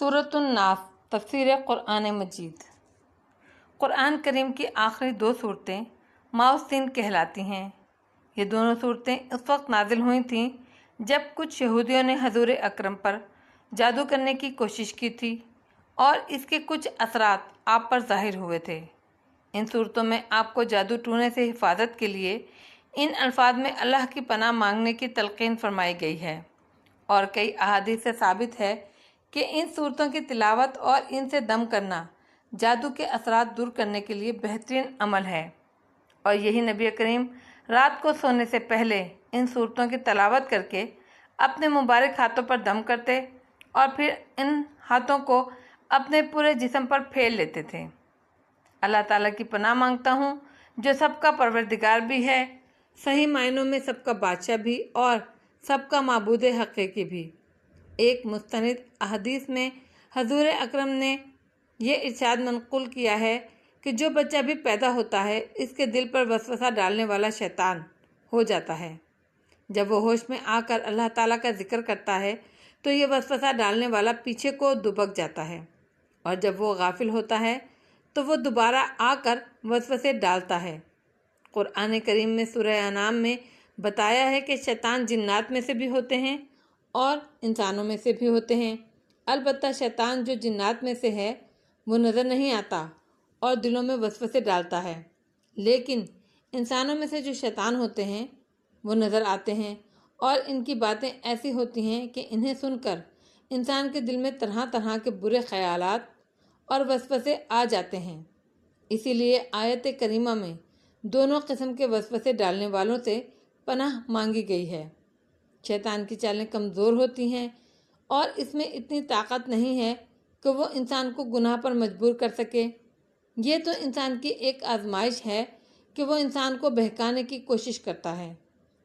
سورۃ الناس تفسیر قرآن مجید۔ قرآن کریم کی آخری 2 صورتیں ماؤسین کہلاتی ہیں۔ یہ دونوں صورتیں اس وقت نازل ہوئی تھیں جب کچھ یہودیوں نے حضور اکرم پر جادو کرنے کی کوشش کی تھی اور اس کے کچھ اثرات آپ پر ظاہر ہوئے تھے۔ ان صورتوں میں آپ کو جادو ٹونے سے حفاظت کے لیے ان الفاظ میں اللہ کی پناہ مانگنے کی تلقین فرمائی گئی ہے، اور کئی احادیث سے ثابت ہے کہ ان صورتوں کی تلاوت اور ان سے دم کرنا جادو کے اثرات دور کرنے کے لیے بہترین عمل ہے، اور یہی نبی کریم رات کو سونے سے پہلے ان صورتوں کی تلاوت کر کے اپنے مبارک ہاتھوں پر دم کرتے اور پھر ان ہاتھوں کو اپنے پورے جسم پر پھیل لیتے تھے۔ اللہ تعالیٰ کی پناہ مانگتا ہوں جو سب کا پروردگار بھی ہے، صحیح معنوں میں سب کا بادشاہ بھی اور سب کا معبود حقیقی بھی۔ ایک مستند احادیث میں حضور اکرم نے یہ ارشاد منقول کیا ہے کہ جو بچہ بھی پیدا ہوتا ہے اس کے دل پر وسوسہ ڈالنے والا شیطان ہو جاتا ہے۔ جب وہ ہوش میں آ کر اللہ تعالیٰ کا ذکر کرتا ہے تو یہ وسوسہ ڈالنے والا پیچھے کو دبک جاتا ہے، اور جب وہ غافل ہوتا ہے تو وہ دوبارہ آ کر وسوسے ڈالتا ہے۔ قرآن کریم میں سورہ انعام میں بتایا ہے کہ شیطان جنات میں سے بھی ہوتے ہیں اور انسانوں میں سے بھی ہوتے ہیں، البتہ شیطان جو جنات میں سے ہے وہ نظر نہیں آتا اور دلوں میں وسوسے ڈالتا ہے، لیکن انسانوں میں سے جو شیطان ہوتے ہیں وہ نظر آتے ہیں، اور ان کی باتیں ایسی ہوتی ہیں کہ انہیں سن کر انسان کے دل میں طرح طرح کے برے خیالات اور وسوسے آ جاتے ہیں۔ اسی لیے آیت کریمہ میں دونوں قسم کے وسوسے ڈالنے والوں سے پناہ مانگی گئی ہے۔ شیطان کی چالیں کمزور ہوتی ہیں اور اس میں اتنی طاقت نہیں ہے کہ وہ انسان کو گناہ پر مجبور کر سکے۔ یہ تو انسان کی ایک آزمائش ہے کہ وہ انسان کو بہکانے کی کوشش کرتا ہے،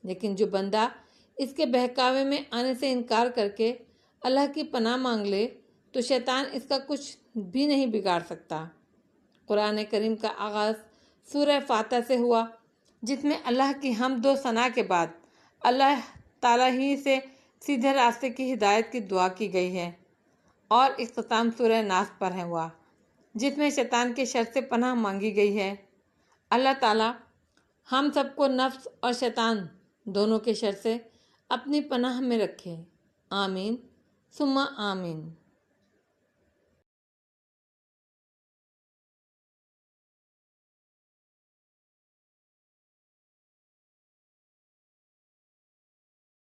لیکن جو بندہ اس کے بہکاوے میں آنے سے انکار کر کے اللہ کی پناہ مانگ لے تو شیطان اس کا کچھ بھی نہیں بگاڑ سکتا۔ قرآن کریم کا آغاز سورہ فاتحہ سے ہوا، جس میں اللہ کی حمد و ثنا کے بعد اللہ تعالیٰ ہی سے سیدھے راستے کی ہدایت کی دعا کی گئی ہے، اور اختتام سورہ ناس پر ہوا جس میں شیطان کے شر سے پناہ مانگی گئی ہے۔ اللہ تعالیٰ ہم سب کو نفس اور شیطان دونوں کے شر سے اپنی پناہ میں رکھے، آمین ثم آمین۔